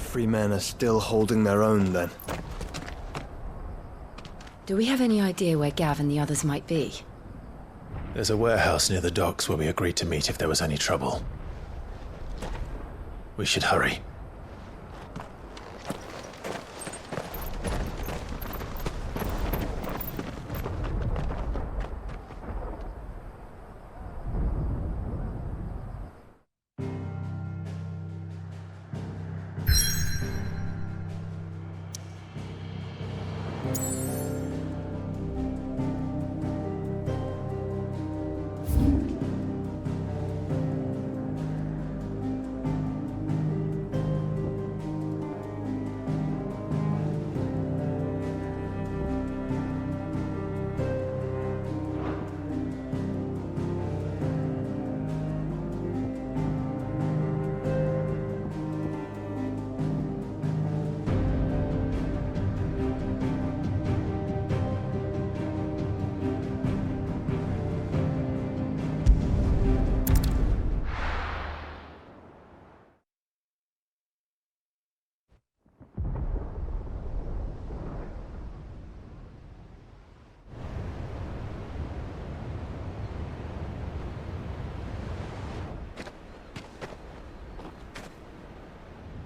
free men are still holding their own, then. Do we have any idea where Gav and the others might be? There's a warehouse near the docks where we agreed to meet if there was any trouble. We should hurry.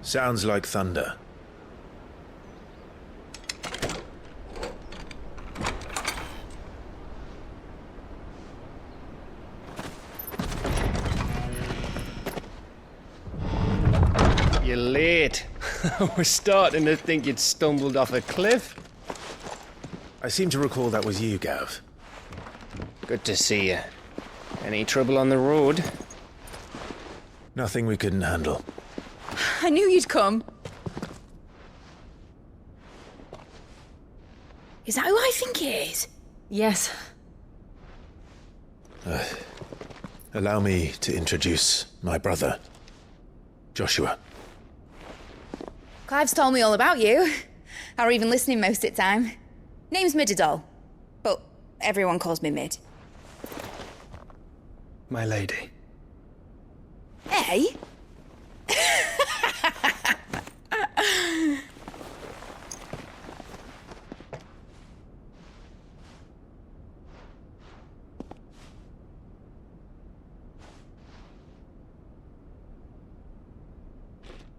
Sounds like thunder. You're late. We're starting to think you'd stumbled off a cliff. I seem to recall that was you, Gav. Good to see you. Any trouble on the road? Nothing we couldn't handle. I knew you'd come. Is that who I think it is? Yes. Allow me to introduce my brother, Joshua. Clive's told me all about you. Or even listening most of the time. Name's Mididol, but everyone calls me Mid. My lady. Hey?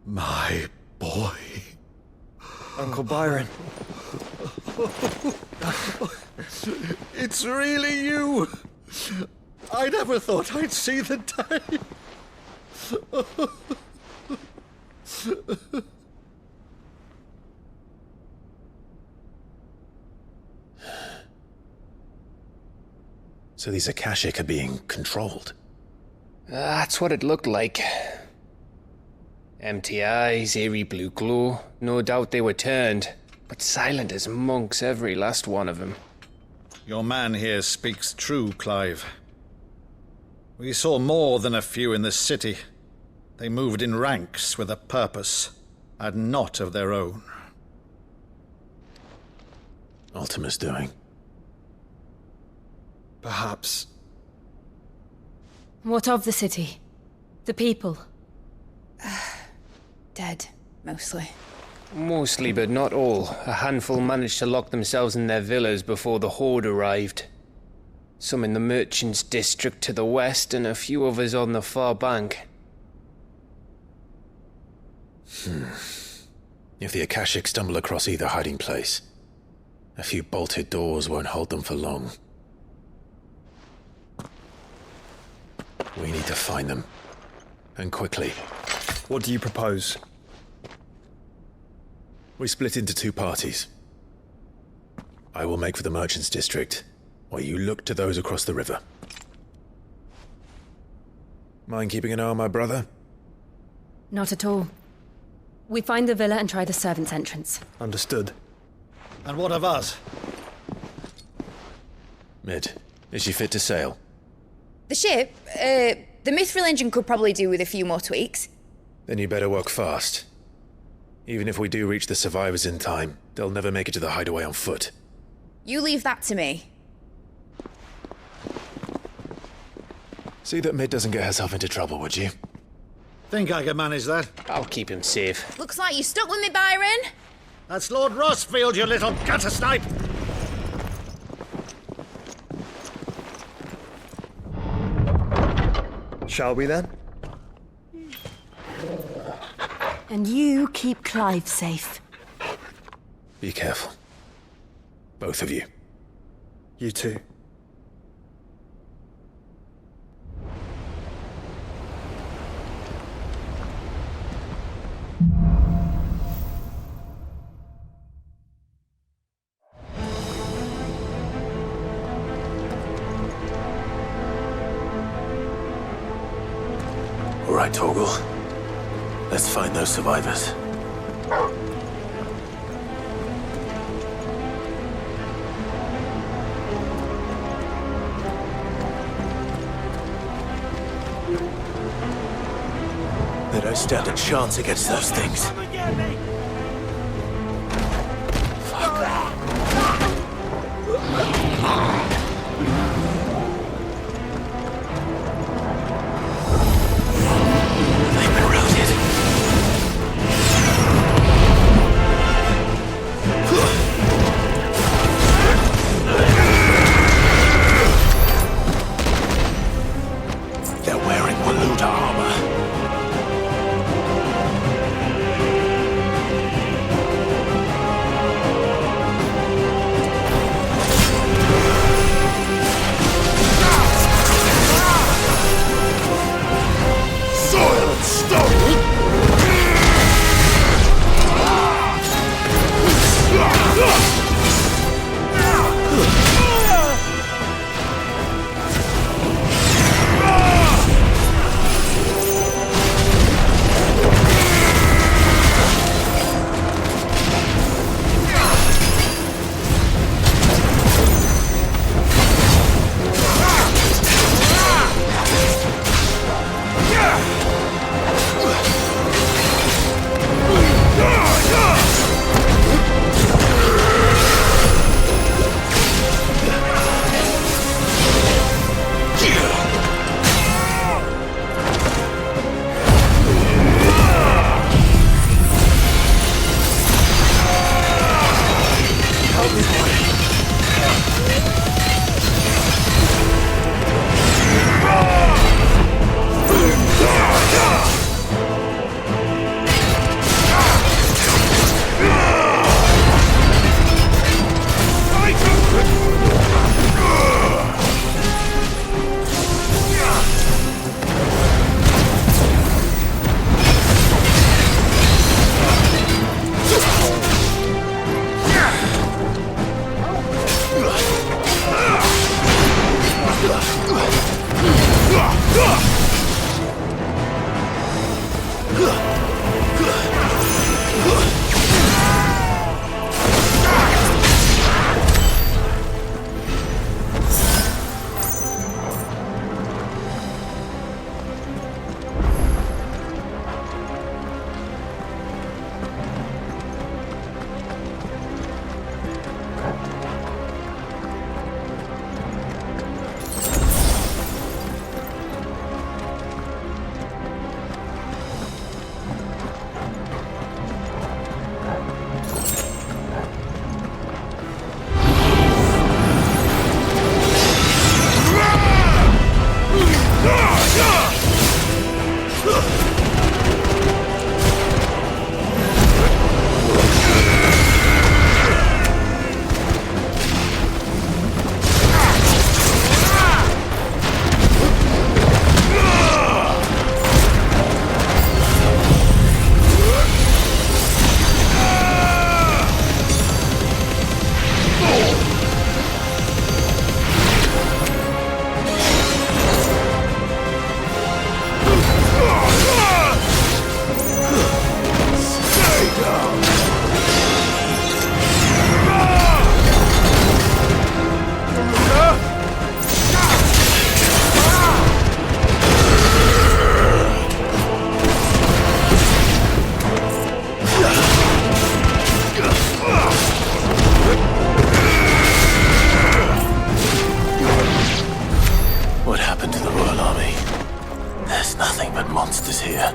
My boy. Uncle Byron. It's really you. I never thought I'd see the day. So these Akashic are being controlled. That's what it looked like. Empty eyes, eerie blue glow. No doubt they were turned, but silent as monks, every last one of them. Your man here speaks true, Clive. We saw more than a few in this city. They moved in ranks with a purpose, and not of their own. Ultima's doing. Perhaps. What of the city? The people? Dead, mostly. Mostly, but not all. A handful managed to lock themselves in their villas before the Horde arrived. Some in the merchants' district to the west, and a few others on the far bank. If the Akashic stumble across either hiding place, a few bolted doors won't hold them for long. We need to find them. And quickly. What do you propose? We split into two parties. I will make for the merchants' district, while you look to those across the river. Mind keeping an eye on my brother? Not at all. We find the villa and try the servants' entrance. Understood. And what of us? Mid, is she fit to sail? The ship, the Mithril engine could probably do with a few more tweaks. Then you better work fast. Even if we do reach the survivors in time, they'll never make it to the hideaway on foot. You leave that to me. See that Mid doesn't get herself into trouble, would you? Think I can manage that? I'll keep him safe. Looks like you stuck with me, Byron. That's Lord Rosfield, you little gutter snipe! Shall we then? And you keep Clive safe. Be careful. Both of you. You too. All right, Torgal. Let's find those survivors. They don't stand a chance against those things. They've been routed. They're wearing Garuda armor. What happened to the Royal Army? There's nothing but monsters here.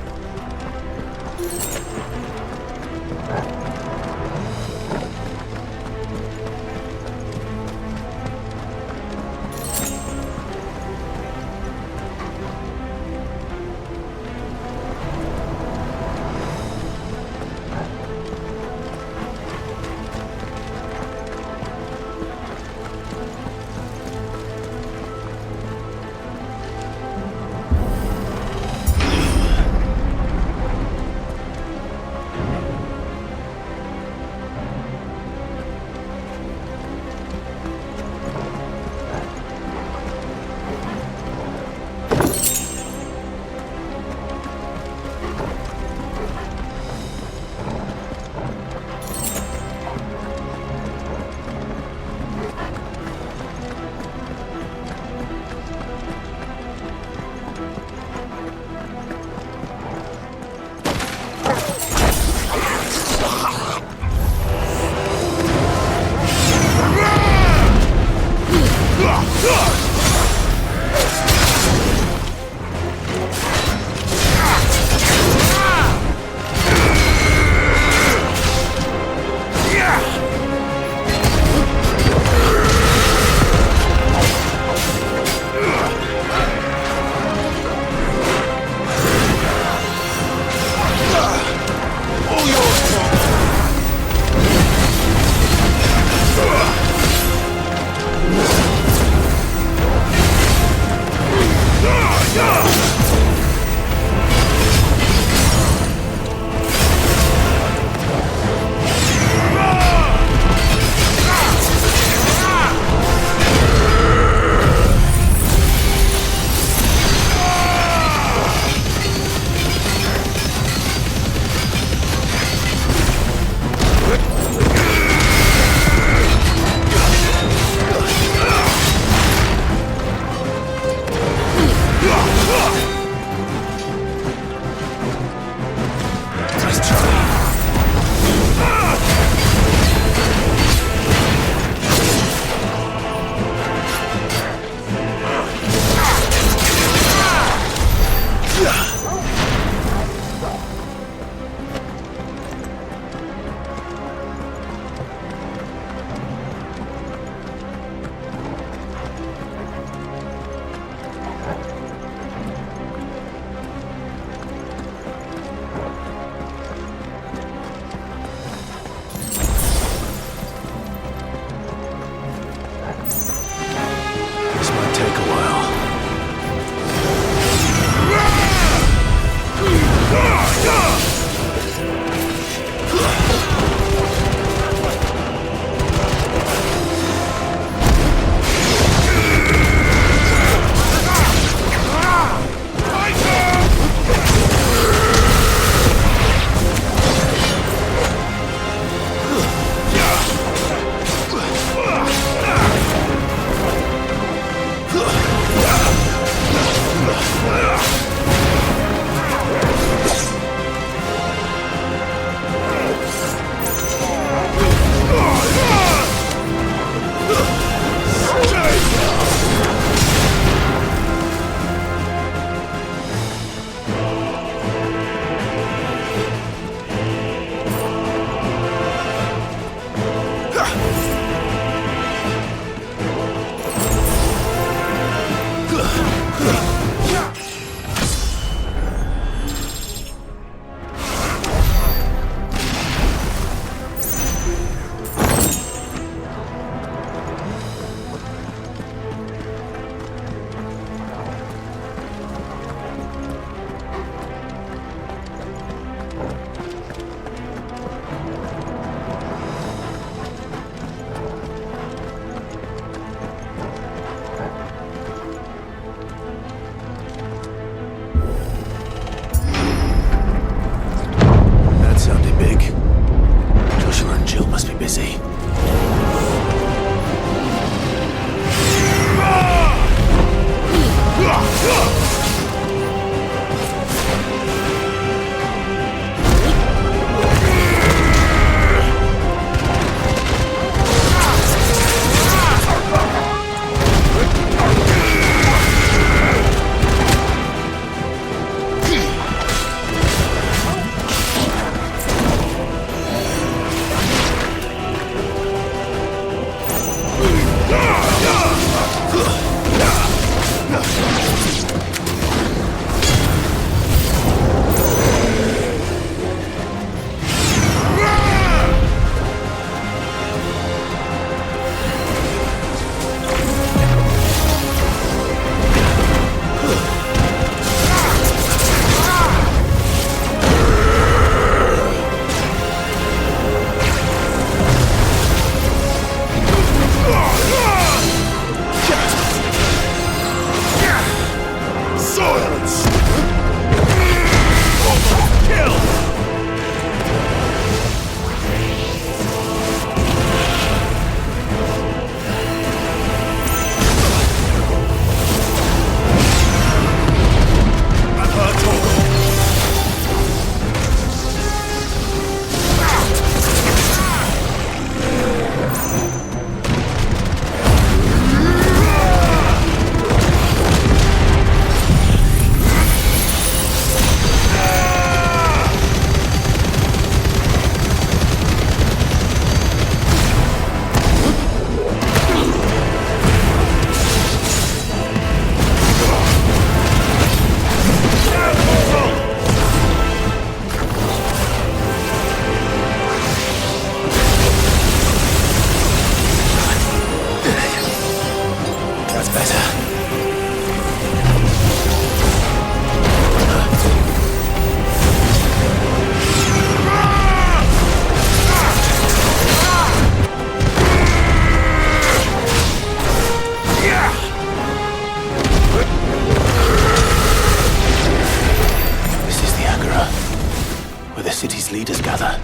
its leaders gather,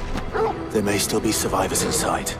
there may still be survivors inside.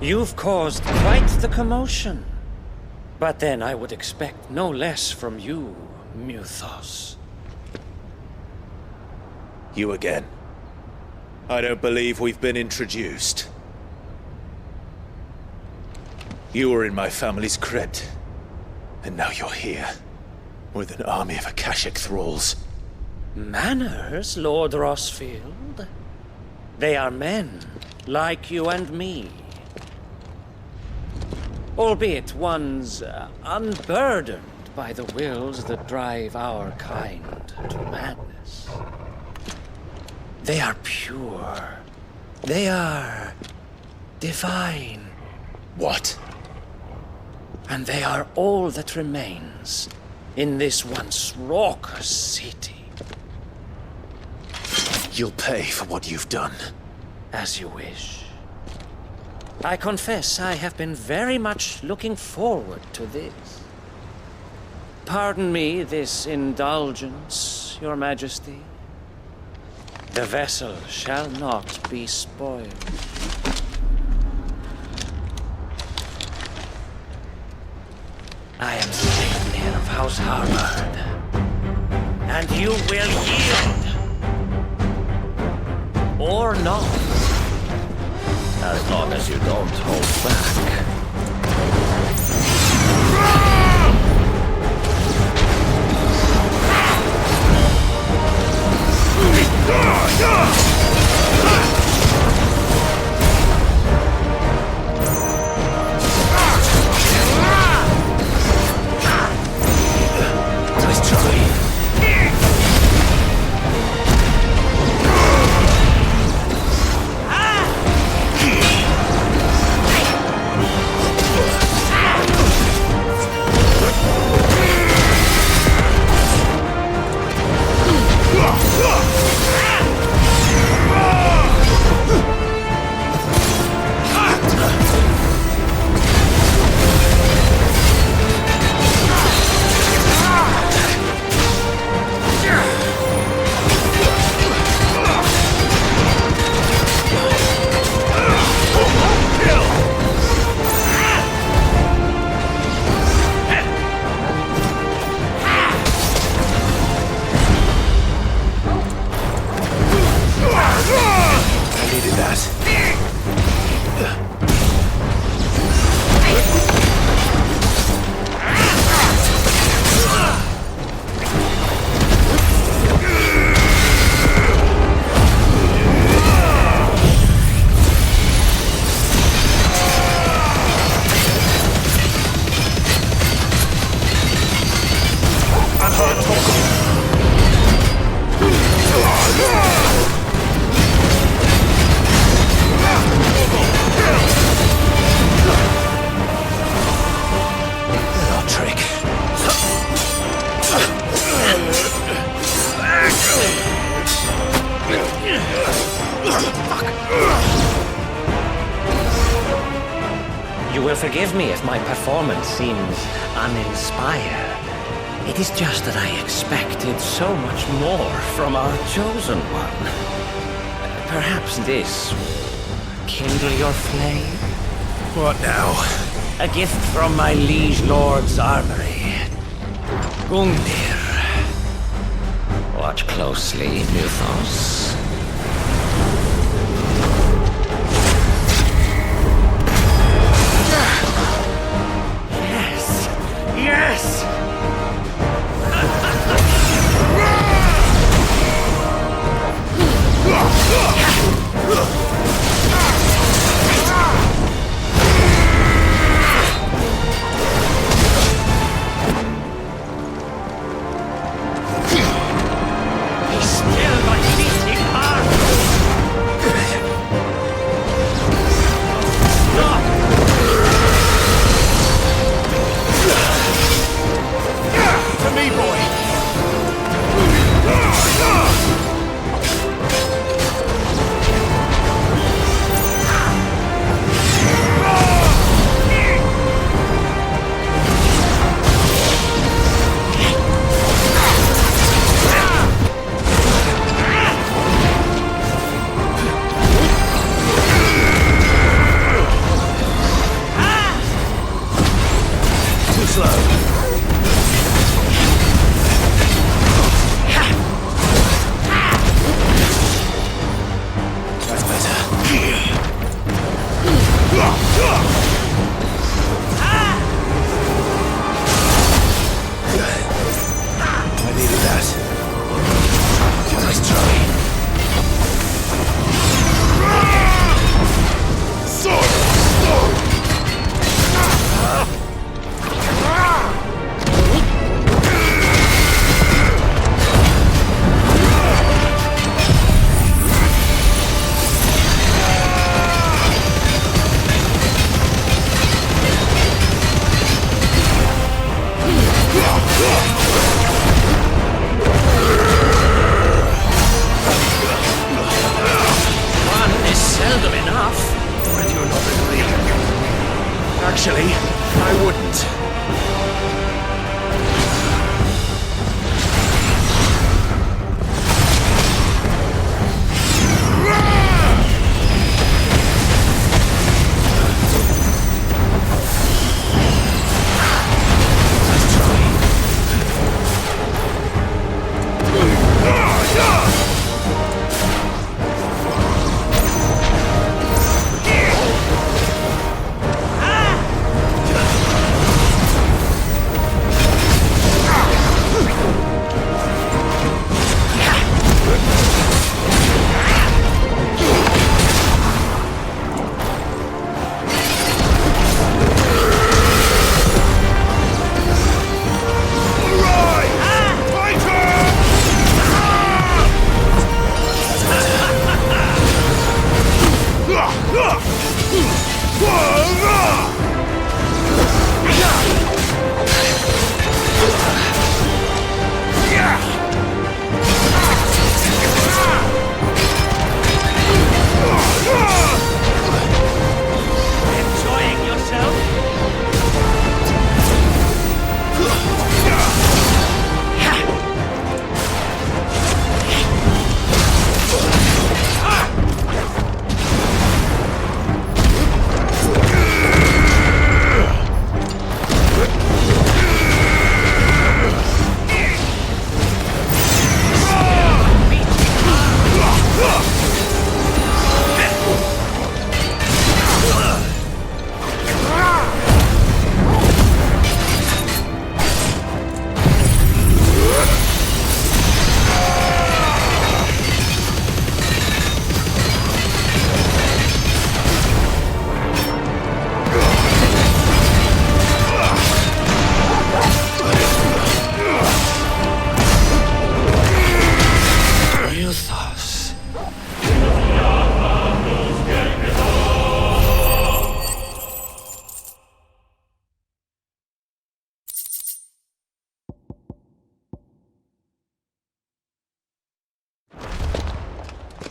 You've caused quite the commotion. But then I would expect no less from you, Muthos. You again. I don't believe we've been introduced. You were in my family's crypt, and now you're here, with an army of Akashic thralls. Manners, Lord Rosfield? They are men, like you and me. Albeit ones unburdened by the wills that drive our kind to madness. They are pure. They are divine. What? And they are all that remains in this once raucous city. You'll pay for what you've done. As you wish. I confess I have been very much looking forward to this. Pardon me this indulgence, Your Majesty. The vessel shall not be spoiled. I am Sleipnir of House Harman, and you will yield. Or not. As long as you don't hold back. Nice try. Forgive me if my performance seems uninspired. It is just that I expected so much more from our chosen one. Perhaps this will kindle your flame? What now? A gift from my liege lord's armory. Gungnir. Watch closely, Mythos. Yes! Yes! Actually, I wouldn't.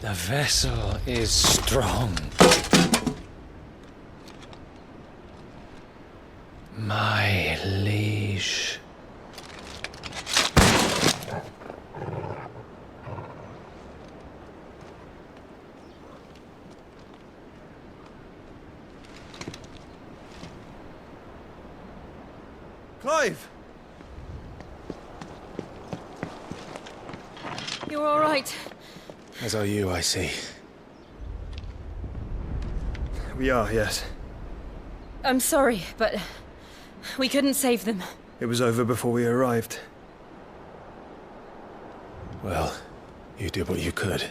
The vessel is strong. My liege. Clive! You're all right. As are you, I see. We are, yes. I'm sorry, but we couldn't save them. It was over before we arrived. Well, you did what you could.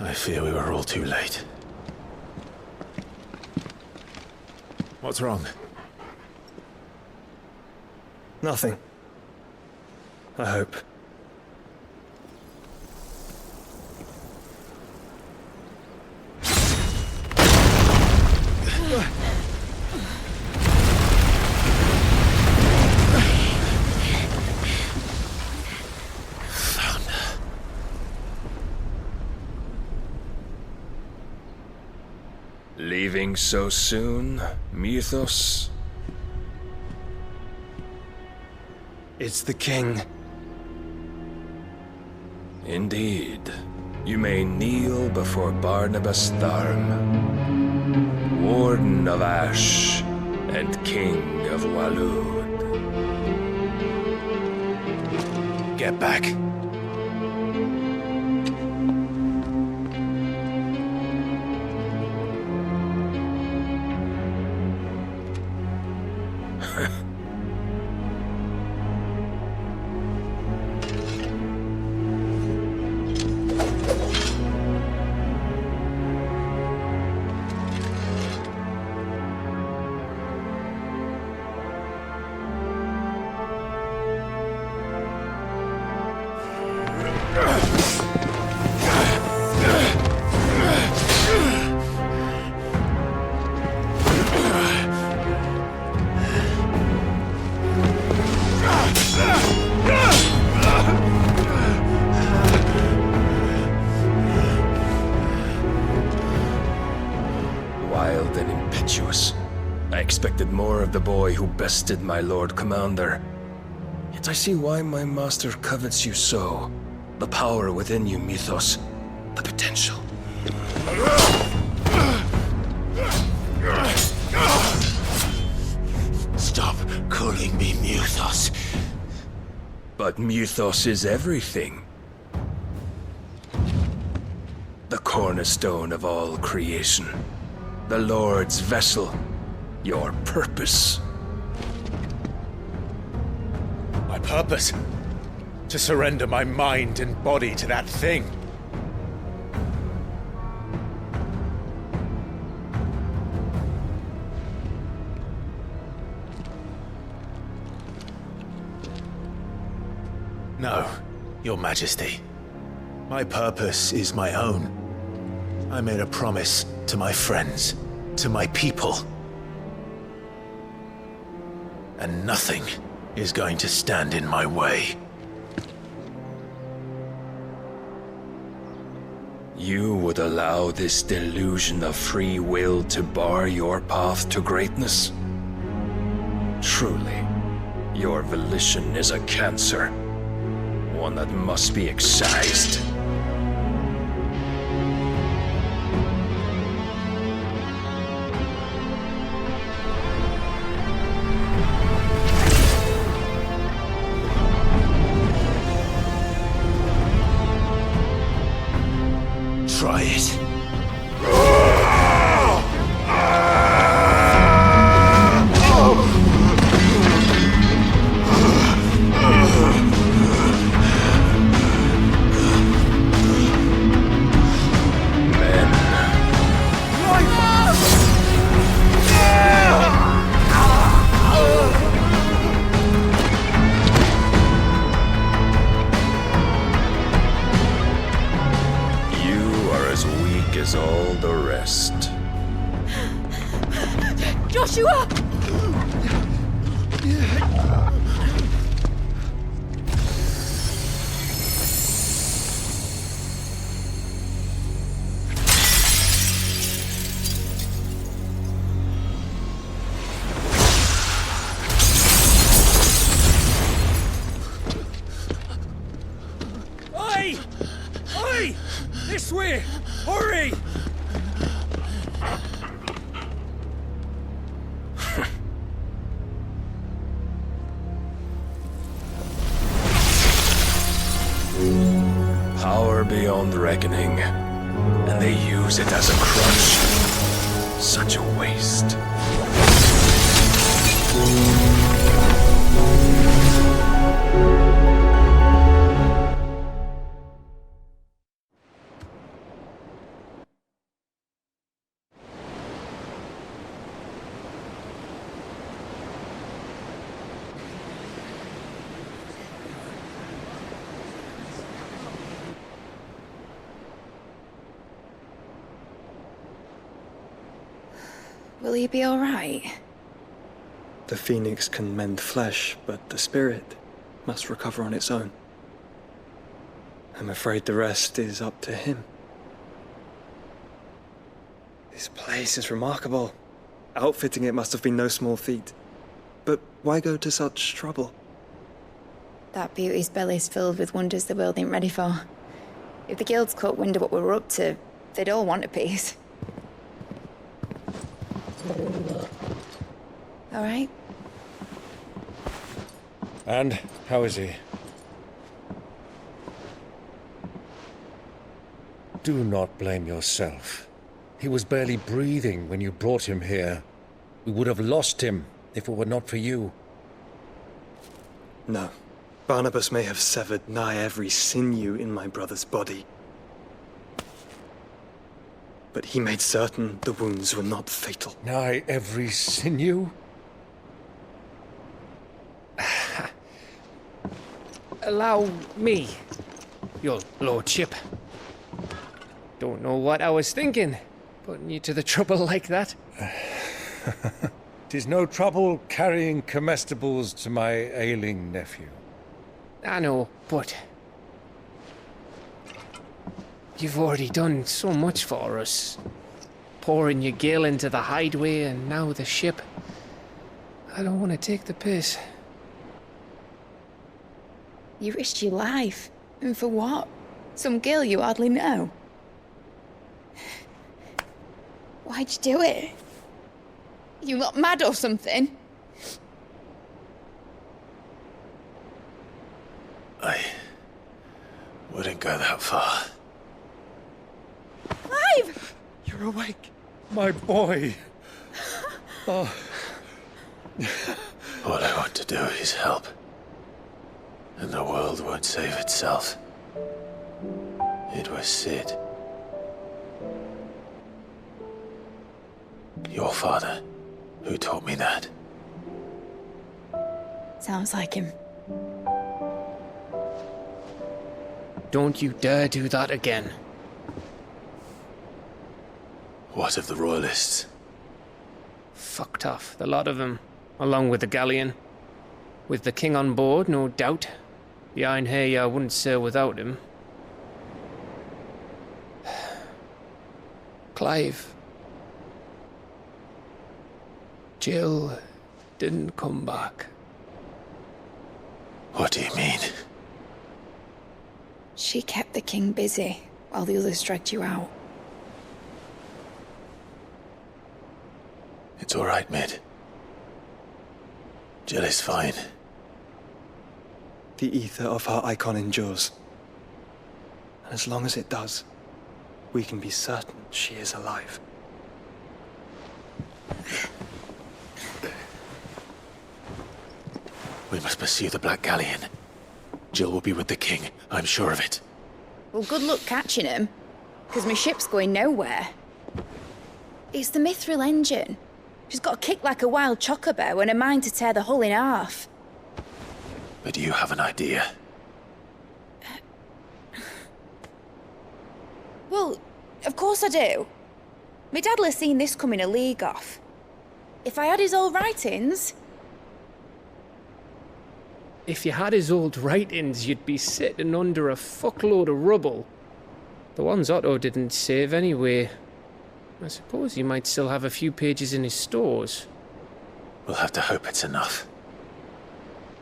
I fear we were all too late. What's wrong? Nothing. I hope. Leaving so soon, Mythos? It's the king. Indeed. You may kneel before Barnabas Tharmr, Warden of Ash and King of Walud. Get back. Wild and impetuous. I expected more of the boy who bested my Lord Commander. Yet I see why my master covets you so. The power within you, Mythos. The potential. Stop calling me Mythos. But Mythos is everything. The cornerstone of all creation. The Lord's vessel. Your purpose. My purpose? To surrender my mind and body to that thing. No, Your Majesty. My purpose is my own. I made a promise to my friends, to my people. And nothing is going to stand in my way. You would allow this delusion of free will to bar your path to greatness? Truly, your volition is a cancer. One that must be excised. Try it. All the rest. Joshua! beyond reckoning, and they use it as a crutch. Such a waste. Will he be alright? The phoenix can mend flesh, but the spirit must recover on its own. I'm afraid the rest is up to him. This place is remarkable. Outfitting it must have been no small feat. But why go to such trouble? That beauty's belly's filled with wonders the world ain't ready for. If the guilds caught wind of what we were up to, they'd all want a piece. All right? And how is he? Do not blame yourself. He was barely breathing when you brought him here. We would have lost him if it were not for you. No. Barnabas may have severed nigh every sinew in my brother's body. But he made certain the wounds were not fatal. Nigh every sinew? Allow me, your lordship. Don't know what I was thinking, putting you to the trouble like that. 'Tis no trouble carrying comestibles to my ailing nephew. I know, but you've already done so much for us. Pouring your gale into the hideaway and now the ship. I don't want to take the piss. You risked your life. And for what? Some girl you hardly know. Why'd you do it? You not mad or something? I wouldn't go that far. Clive! You're awake, my boy. Oh. All I want to do is help. And the world won't save itself. It was Cid. Your father, who taught me that. Sounds like him. Don't you dare do that again. What of the royalists? Fucked off, the lot of them, along with the galleon. With the king on board, no doubt. The Iron Hair wouldn't sail without him. Clive. Jill didn't come back. What do you mean? She kept the king busy while the others dragged you out. It's all right, Mid. Jill is fine. The ether of her icon endures. And as long as it does, we can be certain she is alive. We must pursue the Black Galleon. Jill will be with the king, I'm sure of it. Well, good luck catching him, because my ship's going nowhere. It's the Mithril engine. She's got a kick like a wild chocobo and a mind to tear the hull in half. But you have an idea. Well, of course I do. My dad'll have seen this coming a league off. If I had his old writings... If you had his old writings, you'd be sitting under a fuckload of rubble. The ones Otto didn't save anyway. I suppose he might still have a few pages in his stores. We'll have to hope it's enough.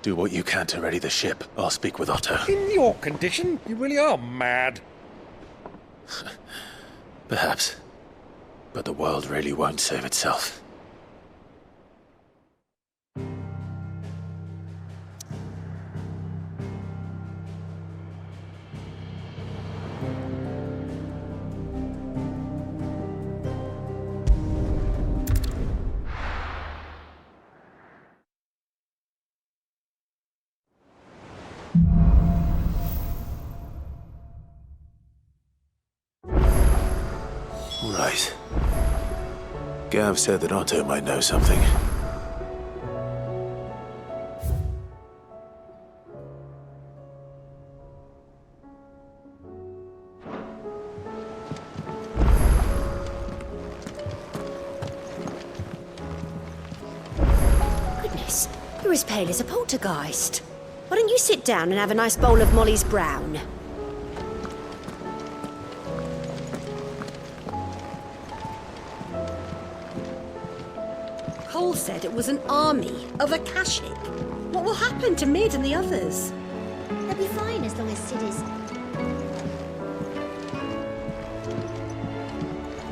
Do what you can to ready the ship. I'll speak with Otto. In your condition, you really are mad. Perhaps. But the world really won't save itself. Gav said that Otto might know something. Goodness, you're as pale as a poltergeist. Why don't you sit down and have a nice bowl of Molly's Brown? Cole said it was an army of Akashic. What will happen to Mid and the others? They'll be fine as long as Cid is...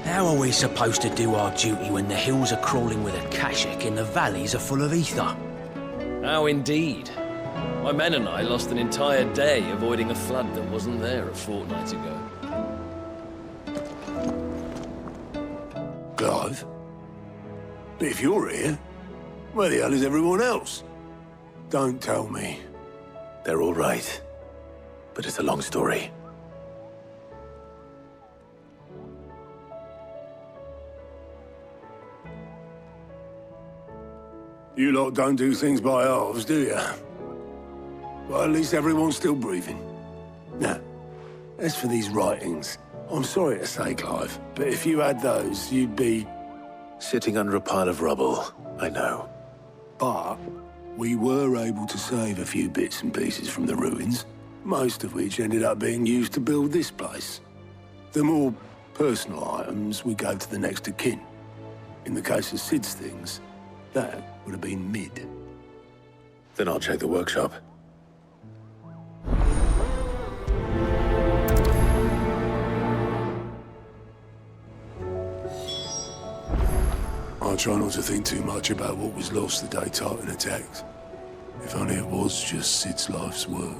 How are we supposed to do our duty when the hills are crawling with Akashic and the valleys are full of aether? How indeed. My men and I lost an entire day avoiding a flood that wasn't there a fortnight ago. Clive? But if you're here, where the hell is everyone else? Don't tell me. They're all right. But it's a long story. You lot don't do things by halves, do you? Well, at least everyone's still breathing. Now, as for these writings, I'm sorry to say, Clive, but if you had those, you'd be... Sitting under a pile of rubble, I know. But we were able to save a few bits and pieces from the ruins, most of which ended up being used to build this place. The more personal items we gave to the next of kin. In the case of Cid's things, that would have been Mid. Then I'll check the workshop. I try not to think too much about what was lost the day Titan attacked. If only it was just Cid's life's work.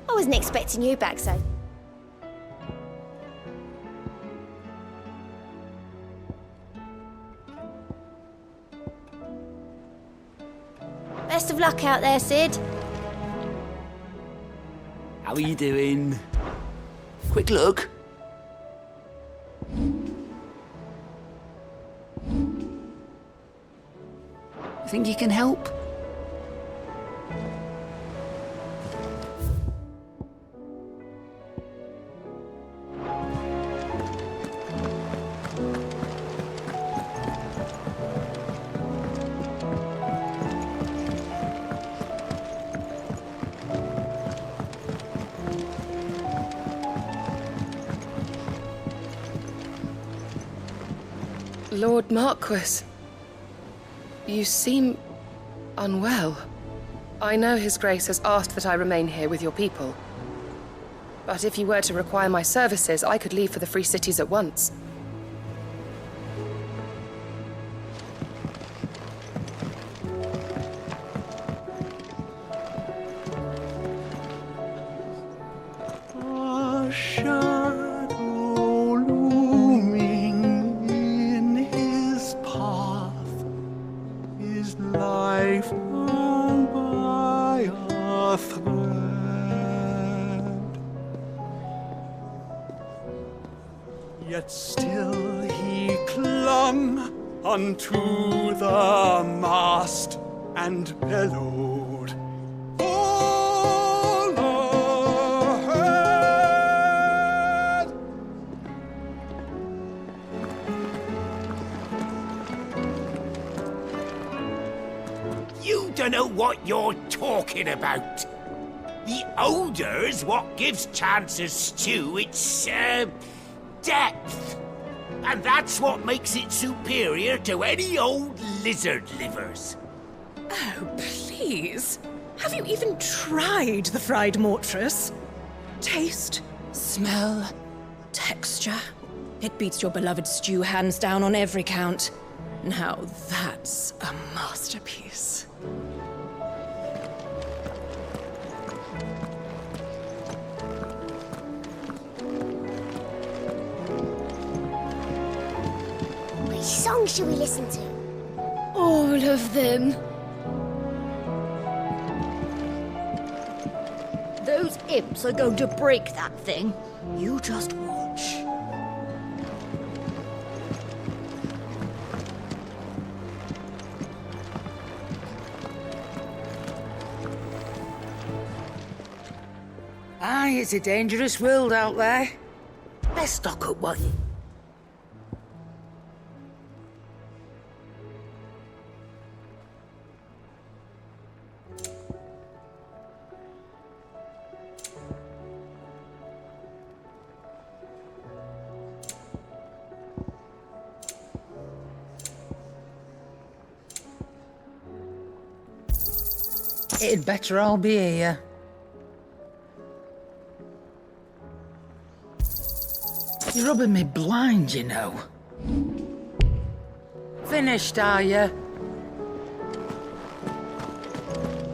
I wasn't expecting you back so... Best of luck out there, Cid. How are you doing? Quick look. Think you can help? Lord Marquis, you seem unwell. I know His Grace has asked that I remain here with your people. But if you were to require my services, I could leave for the Free Cities at once. Yet still he clung unto the mast and bellowed, "All ahead!" You don't know what you're talking about. The odor's what gives Chance's stew its, depth. And that's what makes it superior to any old lizard livers. Oh, please. Have you even tried the fried mortress? Taste, smell, texture. It beats your beloved stew hands down on every count. Now that's a masterpiece. Which song should we listen to? All of them. Those imps are going to break that thing. You just watch. Aye, it's a dangerous world out there. Let's stock up one. It'd better all be here. You're rubbing me blind, you know. Finished, are you?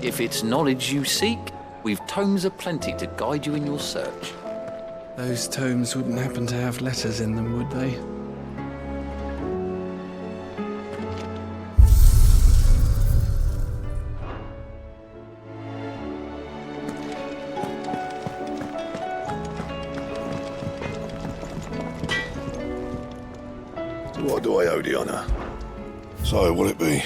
If it's knowledge you seek, we've tomes aplenty to guide you in your search. Those tomes wouldn't happen to have letters in them, would they? What do I owe the honour? So, what'll it be?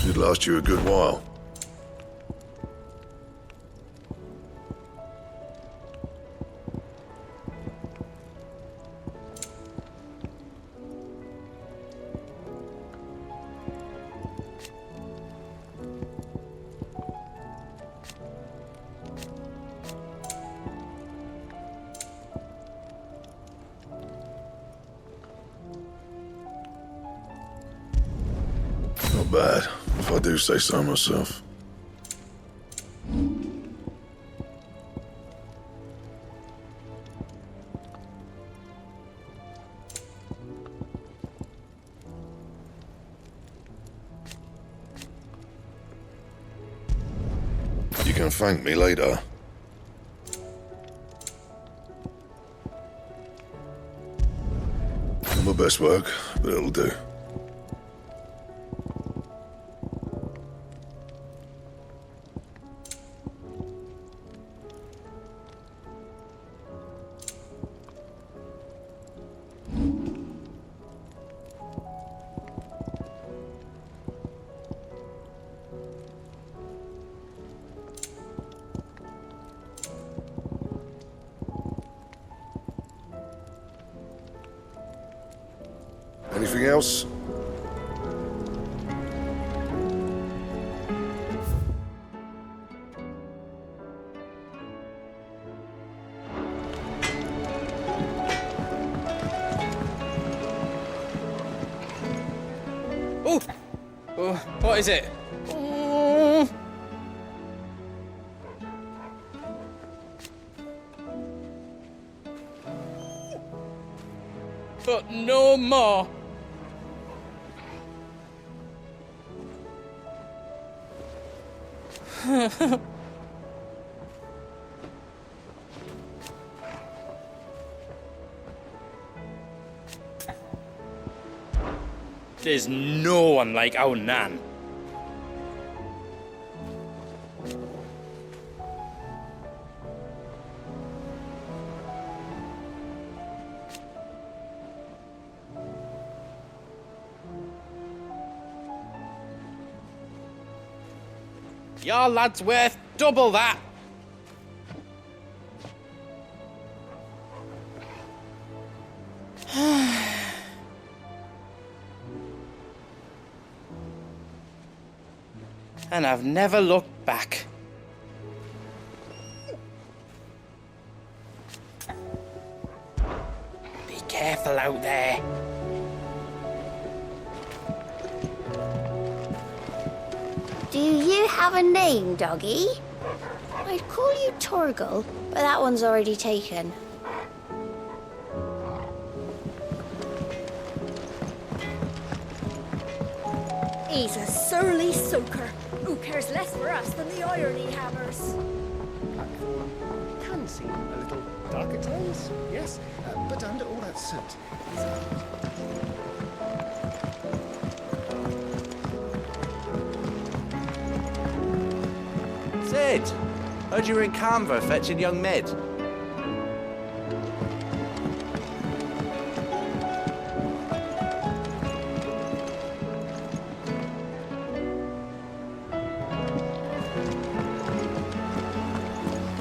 Should last you a good while. Not bad, if I do say so myself. You can thank me later. Not my best work, but it'll do. Anything else? Oh! Oh, what is it? But no more. There's no one like our Nan. Your lad's worth double that. and I've never looked back. Be careful out there. Do you have a name, doggy? I'd call you Torgal, but that one's already taken. He's a surly soaker who cares less for us than the iron he hammers. Can seem a little dark at times, yes, but under all that soot. Sid! Heard you were in Canva fetching young Mid.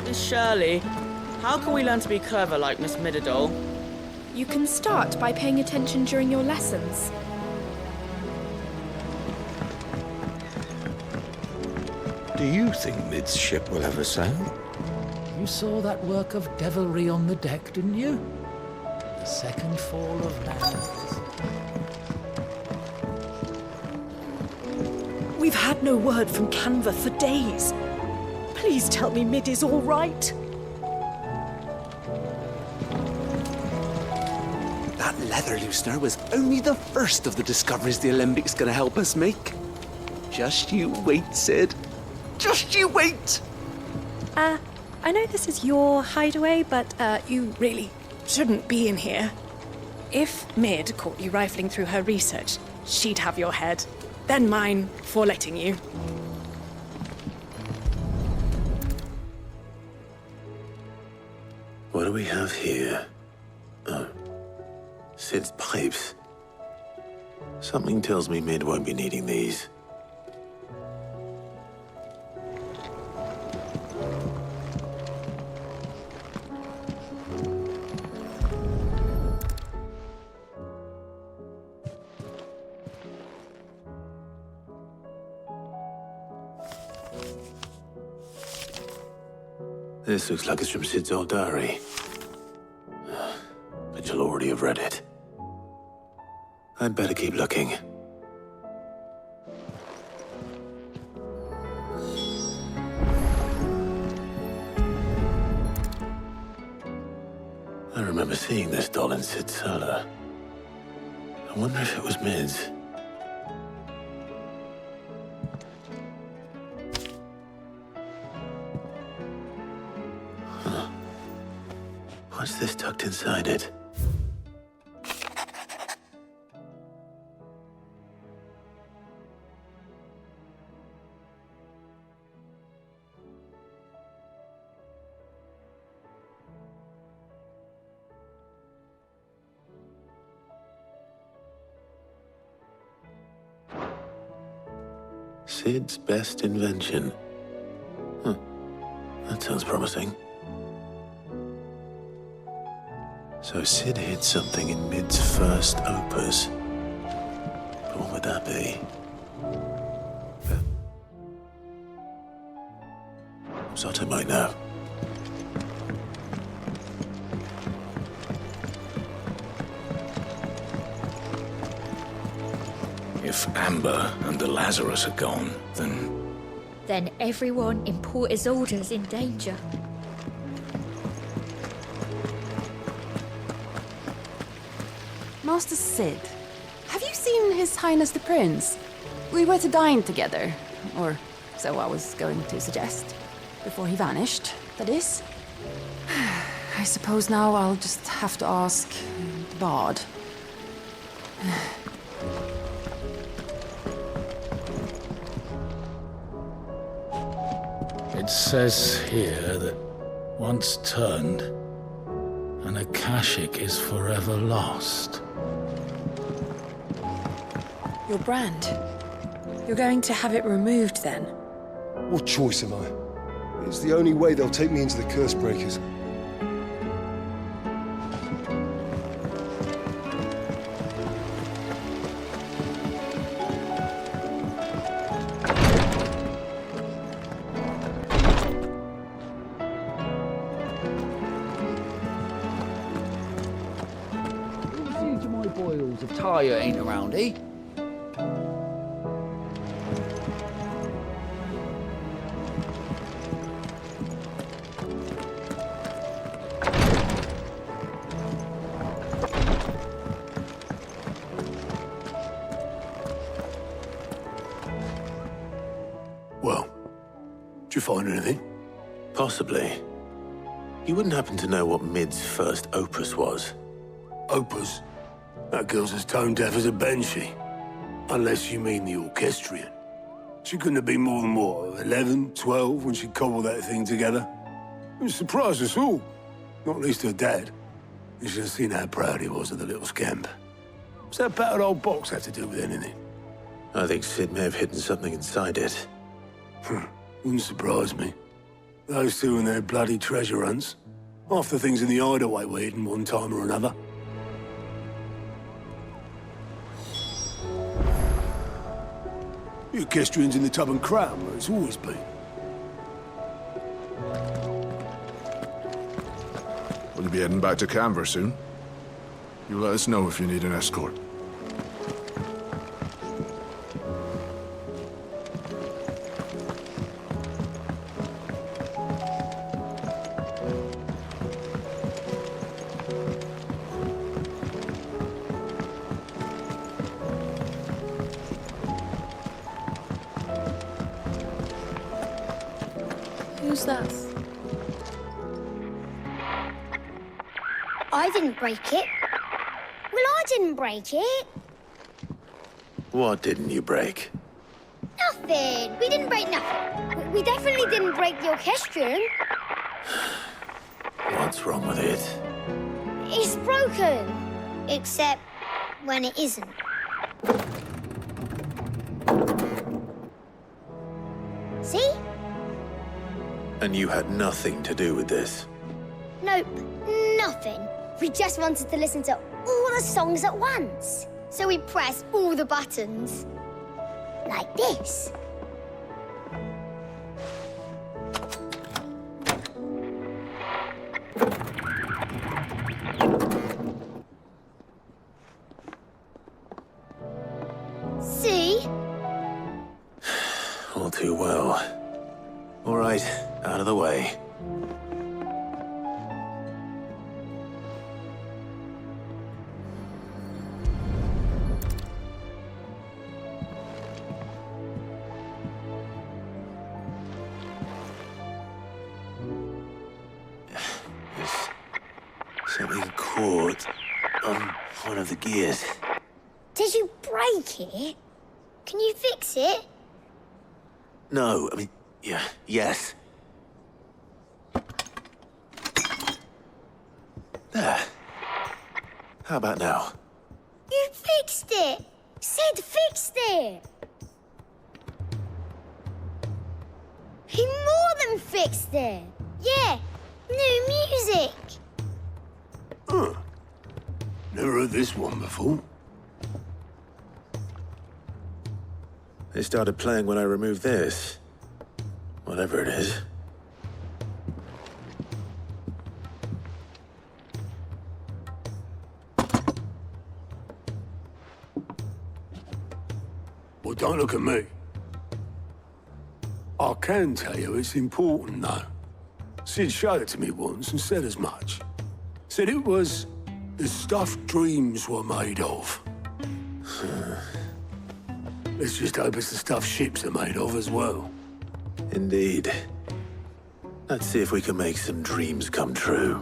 Miss Shirley, how can we learn to be clever like Miss Mididol? You can start by paying attention during your lessons. Do you think Mid's ship will ever sail? You saw that work of devilry on the deck, didn't you? The second fall of man. We've had no word from Canva for days. Please tell me Mid is all right. That leather loosener was only the first of the discoveries the Alembic gonna help us make. Just you wait, Sid. Just you wait! I know this is your hideaway, but you really shouldn't be in here. If Mid caught you rifling through her research, she'd have your head. Then mine for letting you. What do we have here? Oh, Sid's pipes. Something tells me Mid won't be needing these. This looks like it's from Sid's old diary. But you'll already have read it. I'd better keep looking. I remember seeing this doll in Sid's cellar. I wonder if it was Mid's. What's this tucked inside it? Sid's best invention. Huh. That sounds promising. So Sid hid something in Mid's first opus. But what would that be? Zotta might know. If Amber and the Lazarus are gone, then... Then everyone in Port Isolde's in danger. Master Sid, have you seen His Highness the Prince? We were to dine together, or so I was going to suggest. Before he vanished, that is. I suppose now I'll just have to ask the Bard. It says here that once turned, an Akashic is forever lost. Your brand. You're going to have it removed then? What choice am I? It's the only way they'll take me into the Curse Breakers. spoils of Tyre ain't around, eh? Well, did you find anything? Possibly. You wouldn't happen to know what Mid's first opus was? Opus? That girl's as tone deaf as a banshee. Unless you mean the orchestrion. She couldn't have been more than, what, 11, 12 when she cobbled that thing together? It surprised us all. Not least her dad. You should have seen how proud he was of the little scamp. What's that battered old box have to do with anything? I think Cid may have hidden something inside it. Wouldn't surprise me. Those two and their bloody treasure hunts. Half the things in the hideaway were hidden one time or another. The orchestrion's in the tub and crown, where it's always been. Will you be heading back to Canver soon? You let us know if you need an escort. Who's that? I didn't break it. Well, I didn't break it. What didn't you break? Nothing. We didn't break nothing. We definitely didn't break the orchestrion. What's wrong with it? It's broken. Except when it isn't. See? And you had nothing to do with this? Nope, nothing. We just wanted to listen to all the songs at once. So we pressed all the buttons. Like this. See? All too well. All right, out of the way. Something caught on one of the gears. Did you break it? Can you fix it? No, I mean, yeah, yes. There. How about now? You fixed it! Sid fixed it! He more than fixed it! Yeah, new music! Huh. Never heard this one before. They started playing when I removed this. Whatever it is. Well, don't look at me. I can tell you it's important, though. Sid showed it to me once and said as much. Said it was the stuff dreams were made of. Let's just hope it's the stuff ships are made of as well. Indeed. Let's see if we can make some dreams come true.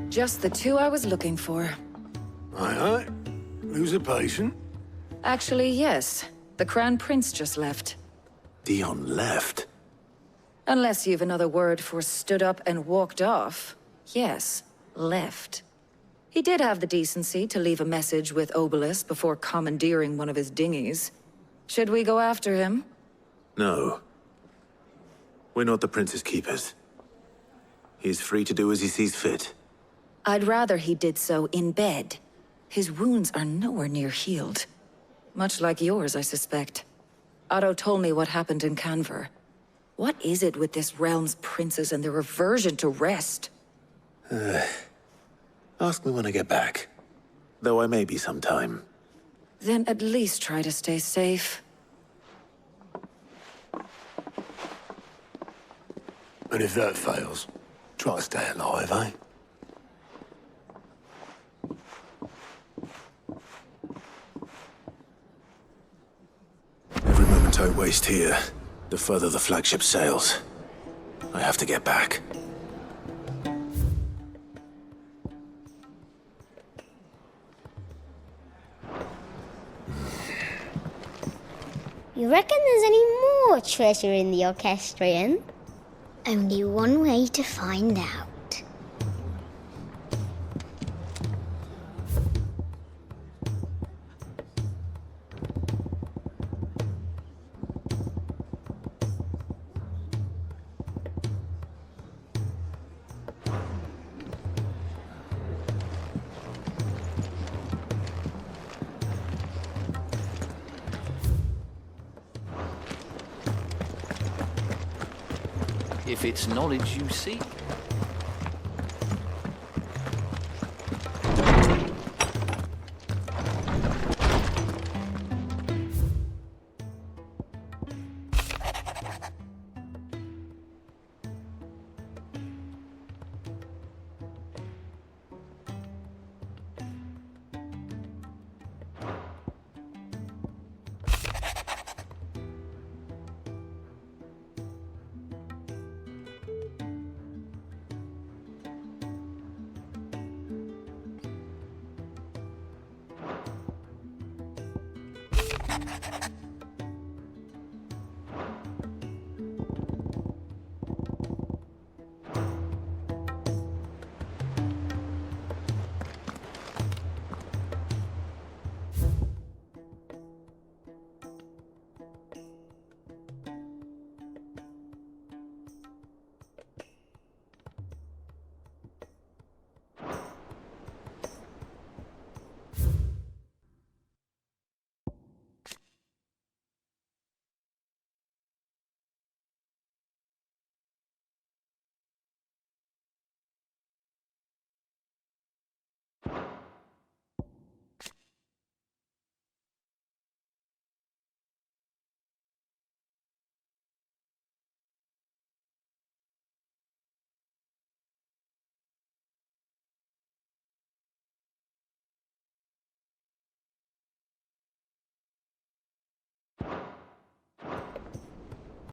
Just the two I was looking for. Aye. Who's a patient? Actually, yes. The Crown Prince just left. Dion left? Unless you've another word for stood up and walked off. Yes, left. He did have the decency to leave a message with Obelisk before commandeering one of his dinghies. Should we go after him? No. We're not the Prince's keepers. He's free to do as he sees fit. I'd rather he did so in bed. His wounds are nowhere near healed. Much like yours, I suspect. Otto told me what happened in Canver. What is it with this realm's princes and their aversion to rest? Ask me when I get back. Though I may be sometime. Then at least try to stay safe. And if that fails, try to stay alive, eh? Every moment I waste here, the further the flagship sails. I have to get back. You reckon there's any more treasure in the Orchestrion? Only one way to find out. If it's knowledge you seek.